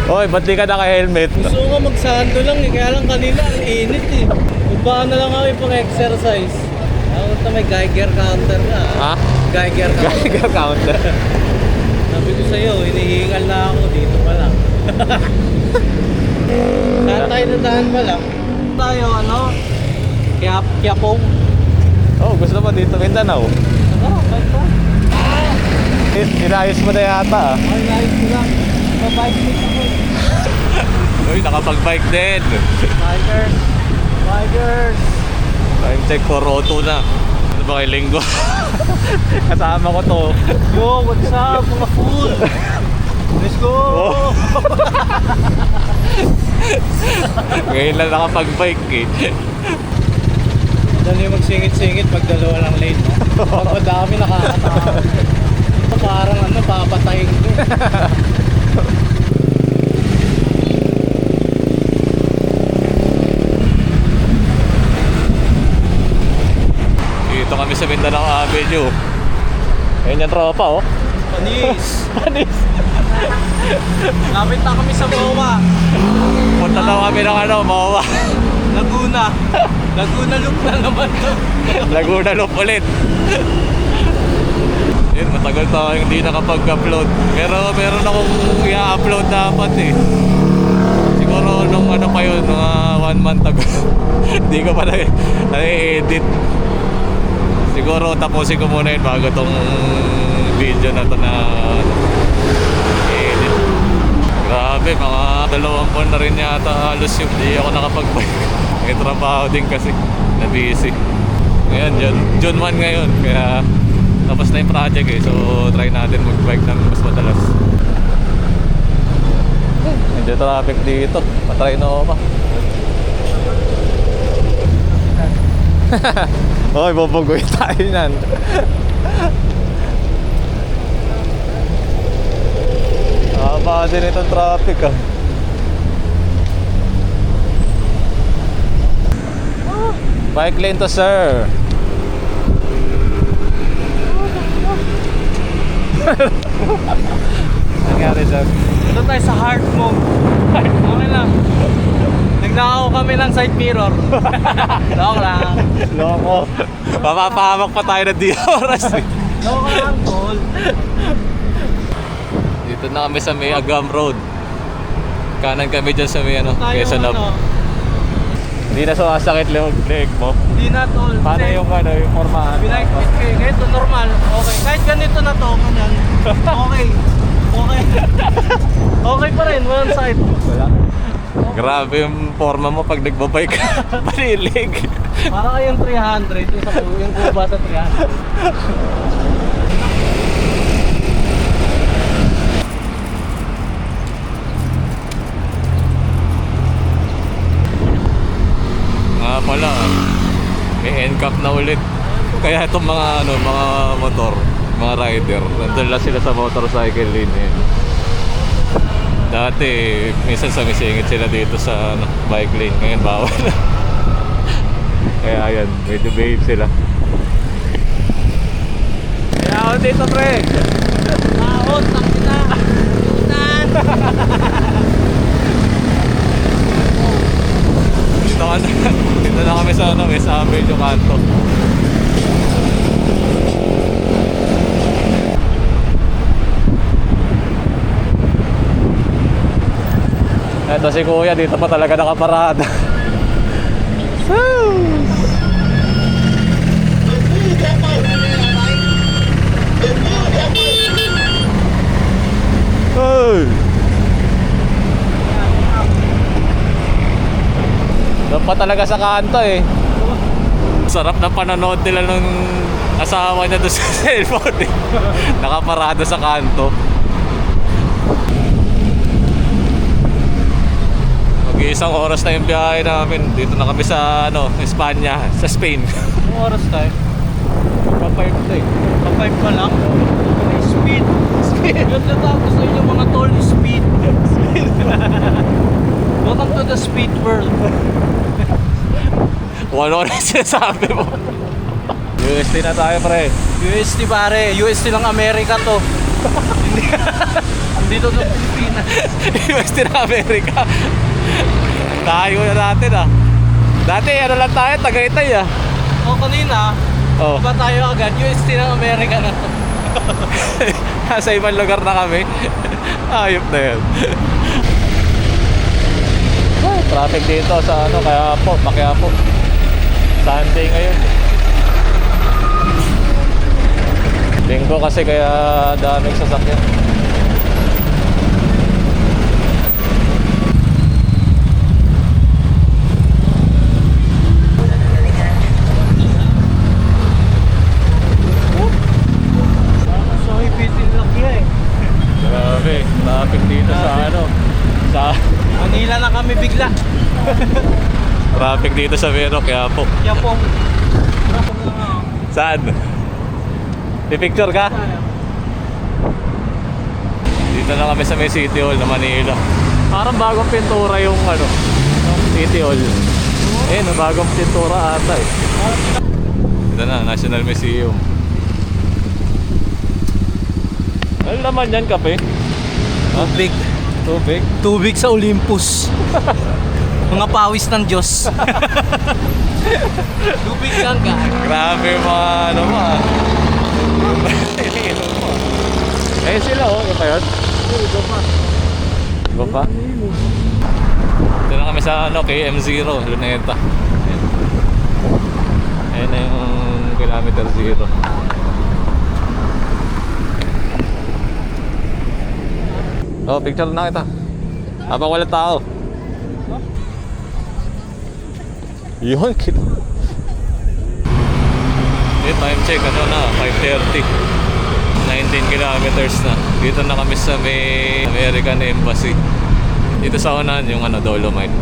Oy, ba't di ka naka-helmet? Gusto ko magsando lang eh, kaya lang kanina ang init eh. Magbaka na lang kami pang exercise. Ako na may Geiger counter ka. Ha? Geiger counter. Geiger counter. Sabi ko sa'yo, hinihingal na ako dito pa lang. Saan tayo nadaan pa lang? Tayo ano? Quiapo. Oh, gusto mo dito, Mindanao. Ano? Bike pa? Inayos mo na yata ah. Ay, nice ko lang. Mabike fit ako. Uy, nakapag-bike din. Bikers. Bikers. Time check for auto na. Ano ba kay Linggo? Kasama ko to. Yo, what's up mga fool? Let's go! Oh. Ngayon lang nakapag-bike eh. Dali magsingit-singit pag dalawa lang lane, no? Pag madami nakakatawa. Parang ano, papatayin ko. Dito kami sa Mindanao Avenue. Ayun yung tropa oh. Panis! Panis! Lapit na kami sa MOA. Punta daw kami ng ano, Mawa. Laguna. Laguna loop na naman to. Laguna Loop ulit. Yun, matagal tayong hindi nakapag-upload. Pero meron akong i-upload dapat eh. Siguro nung ano pa yun, mga 1 month ago. Hindi ko pa na-edit. Siguro tapusin ko muna yun bago tong video na to na edit. Grabe, mga 2 buwan na rin yata halos yung di ako nakapag-bike. May trabaho din kasi, na busy. Ngayon, June 1 ngayon, kaya tapos na yung project eh. So try natin mag-bike ng mas madalas. Medyo traffic dito, patry na ako pa. Okay, bubugoy tayo nan. Haba din itong traffic ah. Bike lane to sir. Nangyari sir? Ito tayo sa hard mode. Okay lang. Nagnakaw kami ng side mirror. Loko lang. Loko. Mapapahamak pa tayo na di oras eh. Loko lang, tol. Dito na kami sa may Agam Road. Kanan kami dyan sa may ano, Quezon Hub. Hindi na sumasakit leg mo. Hindi na, tol. Paano Kasi yung ano, yung formahan? Pinag-fit kayo. Ito normal. Okay. Kahit ganito na to, ganyan. Okay. Okay. Okay pa rin, one side. Wala. Grabe yung forma mo pag nagbabike. Balilig. Para kayong 300, yung kuba sa 300. Nga pala, may NCAP na ulit. Kaya itong mga ano, mga motor, mga rider, nandun lang sila sa motorcycle lane eh. Dati, minsan sumisingit sila dito sa ano, bike lane. Ngayon bawal na. Kaya ayan, medyo behave sila. Kaya ako dito pre. Ahot, takina. Tunan. Dito na kami sa ano, West Avenue Kanto. Eto si kuya, dito pa talaga nakaparada. Hey! Doon pa talaga sa kanto eh. Sarap ng panonood nila ng asawa niya doon sa cellphone eh. Nakaparada sa kanto. Mag-iisang oras na yung biyahe namin. Dito na kami sa ano, Espanya, sa Spain. Anong oras tayo? Pa-5 to eh. Pa-5 pa lang? Speed. Speed. Yun na tapos na yung mga tol, speed. Speed. Welcome to the speed world. Kung ano na sinasabi mo. UST na tayo pre. UST pare, UST ng Amerika to. Hindi Dito sa Pilipinas. Western America. Tayo na natin ah. Dati ano lang tayo, Tagaytay ah. O kanina, Oh. ba tayo agad? UST ng Amerika na to. Sa ibang lugar na kami. Ayop na yun. Ay, traffic dito sa ano, kaya po, Maquiapo. Sunday ngayon. Linggo kasi kaya daming sasakyan. So, ipitin lang yan eh. Grabe, traffic dito sa ano, sa Manila na kami bigla. traffic dito sa Vero, kaya po. Yan po. Saan? Pipicture ka? Dito na kami sa may City Hall na Manila. Parang bagong pintura yung ano, yung City Hall. Bagong pintura ata eh. Ito na, National Museum. Ano naman yan, kape? Tubig. Tubig? Tubig sa Olympus. Mga pawis ng Diyos. Tubig lang ka. Grabe yung mga ano mo ah. Eh sila oh, yung pa yun? Iba pa. Iba pa? Ito na kami sa ano, KM0, Luneta. Ayan na yung kilometer 0. Oh, picture na kita. Habang wala tao. Yun, kita. Time check, ano na, 5:30. 19 kilometers na. Dito na kami sa may American Embassy. Dito sa unahan yung ano, Dolomite.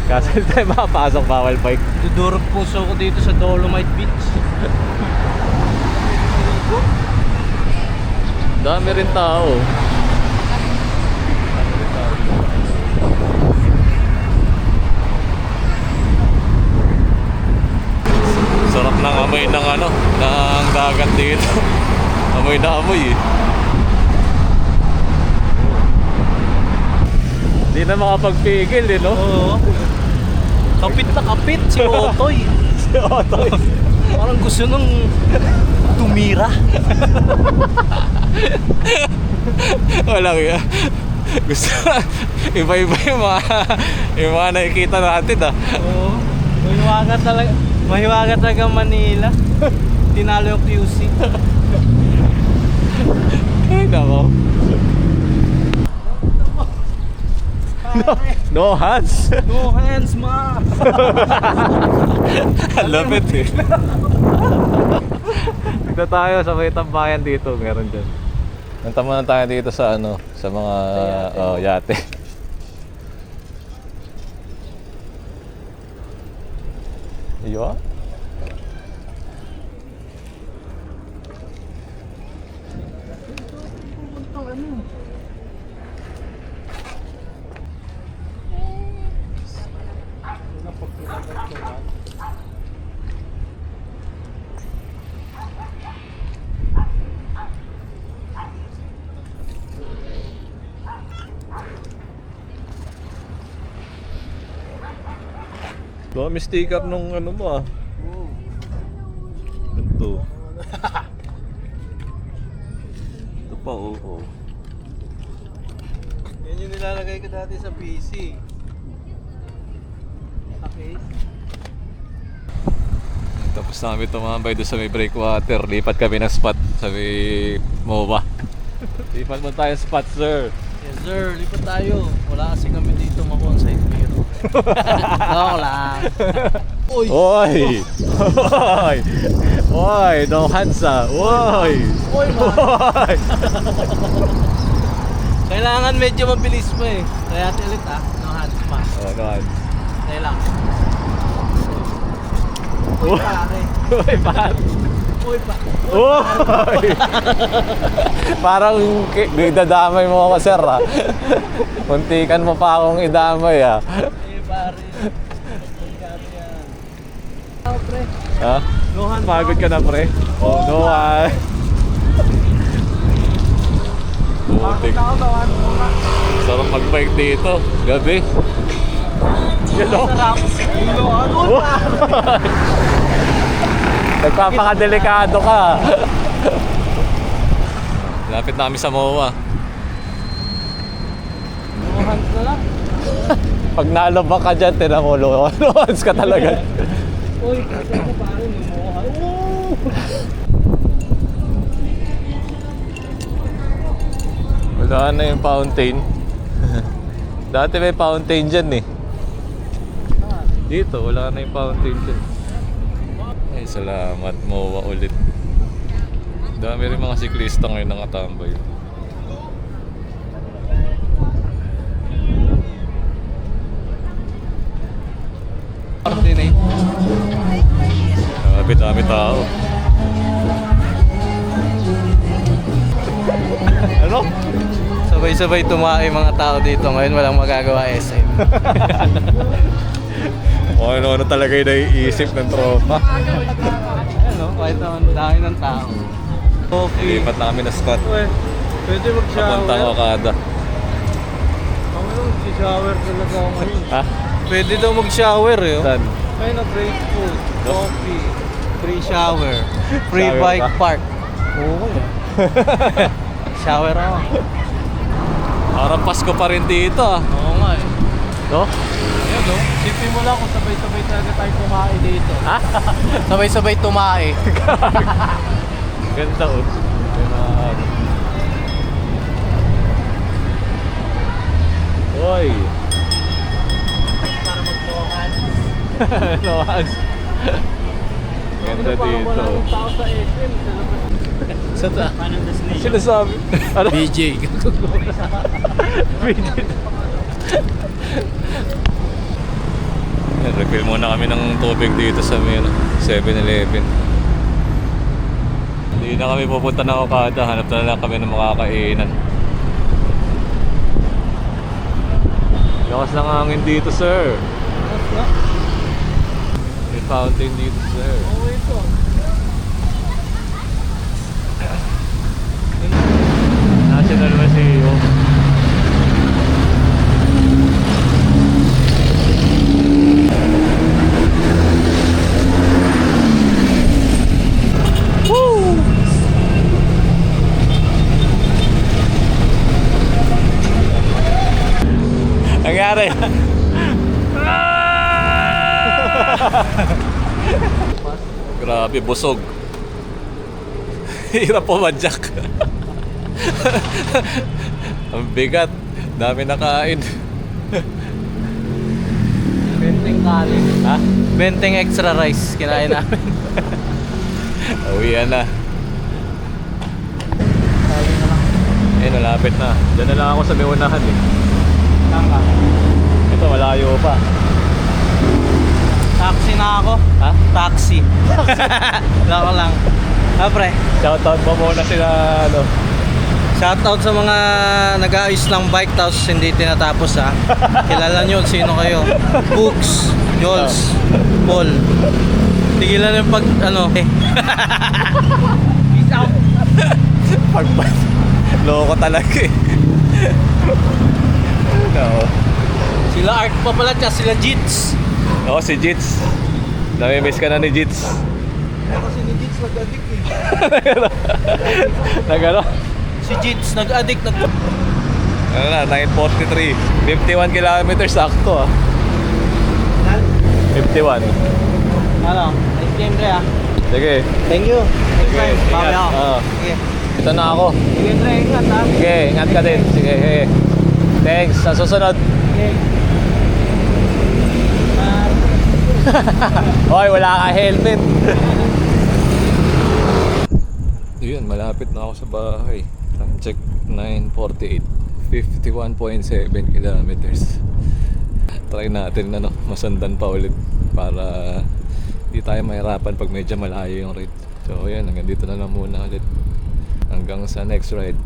Kasi hindi tayo makapasok, bawal bike. Dudurog puso ko dito sa Dolomite Beach. Dami rin tao. Sarap ng amoy ng ano, ng dagat dito. Amoy na amoy eh. Hindi na makapagpigil eh, no? Oo. Kapit na kapit si Otoy. Si Otoy. Parang gusto nung tumira. Wala kaya. Gusto iba-iba yung mga nakikita natin ah. Oo. Mahiwaga talaga Manila. Tinalo yung QC. Ay, nako. No hands. No hands, ma! Lapit eh. Dito tayo sa may tambayan dito, meron dyan. Nanta muna tayo dito sa ano, sa mga yate. Iyo. May sticker nung ano mo ah. Ito. Ito pa oo. Yan yung nilalagay ko dati sa PC. Okay. Tapos namin tumambay doon sa may breakwater. Lipat kami ng spot sa may MOBA. Lipat mo tayo spot, sir. Yes sir, lipat tayo. Wala kasi kami dito ma-onsite mirror. Ako lang. Uy! Oy! Oy! Oy! No hands ah! Oy! Uy, man! Oy! Kailangan medyo mabilis pa eh. Kaya tilit ah. No hands ma. Oh, no hands. Kaya lang. Uy! Pare. Uy, pare! Uy pa. Uy! Parang idadamay mo ako, sir ah. Muntikan mo pa akong idamay ah. Eh pare. Pagkano yan. Oh pre. Ha? No hands. Pagod ka na, pre? Oh, no hands. Butik. Ako mag-bike dito. Gabi. Yan o. Sarap. Ano pa? Nagpapakadelikado ka. Lapit namin sa MOA. Hands na lang. Pag nalabak ka dyan, tinakulo. Hands ka talaga. Uy, kasi ako parang lumuha. Wala na yung fountain. Dati may fountain dyan eh. Dito, wala na yung fountain dyan. Ay, salamat. MOA ulit. Dami rin mga siklista ngayon nakatambay. Din eh. Dami tao. Ano? Sabay-sabay tumae mga tao dito. Ngayon walang magagawa SM. O ano talaga yung naiisip ng tropa. Ayan o, kahit naman dami ng tao. Okay. Lipat na kami na spot. Pwede mag-shower. Papuntang Okada. Ako lang mag-shower talaga ako ngayon. Ha? Pwede daw mag-shower eh. Saan? Ayun na, break food, coffee, free shower, free Shower bike ba? park. Oo shower ako. Parang Pasko pa rin dito ah. Oo nga eh. No? Ayan o, sipin mo lang kung sabay-sabay talaga tayo tumae dito. Ha? Sabay-sabay tumae. Ganda oh. Hoy. Para mag-lokan. Lohan. Ganda dito. Maraming tao sa SM. Sa ta? Anong destination? Sinasabi. Ano? BJ. Refill muna kami ng tubig dito sa may 7-Eleven. Hindi na kami pupunta ng Okada. Hanap na lang kami ng makakainan. Lakas ng hangin dito, sir. May fountain dito, sir. Oo ito. National Museum. Woo! Nangyari. Grabe, busog. Hirap pumadyak. Ang bigat. Dami nakain. Benteng kanin. Ha? Benteng extra rice. Kinain namin. Uwian na. Eh, nalapit na. Diyan na lang ako sa may unahan eh. Tama. Ito, malayo pa. Taxi na ako. Ha? Taxi. Lako lang. Ha pre, Shoutout mo muna sila, ano. shoutout sa mga nag-aayos ng bike tapos hindi tinatapos ha. Kilala nyo sino kayo. Books, Jols, Paul. Tigilan yung pag ano. Peace out. Loko talaga eh. No. Sila Art pa pala tsaka sila Jits. Ako si Jits. Nami-miss ka na ni Jits. Kasi ni Jits nag-addict eh. Nagano? Si Jits nag-addict. Ano na, 9:43. 51 kilometers sakto ah. 51. Ano? Nice game Dre ah. Sige. Thank you. Next time, Sige, bawi ingat. ako. Oo. Sige. Ito na ako. Sige Dre, ingat ha. Sige, ingat ka din. Sige, sige. Thanks. Sa susunod. Sige. Hoy, wala ka helmet. Yun, malapit na ako sa bahay. Time check 9:48. 51.7 kilometers. Try natin masundan pa ulit para di tayo mahirapan pag medyo malayo yung ride. So, ayan, hanggang dito na lang muna ulit. Hanggang sa next ride.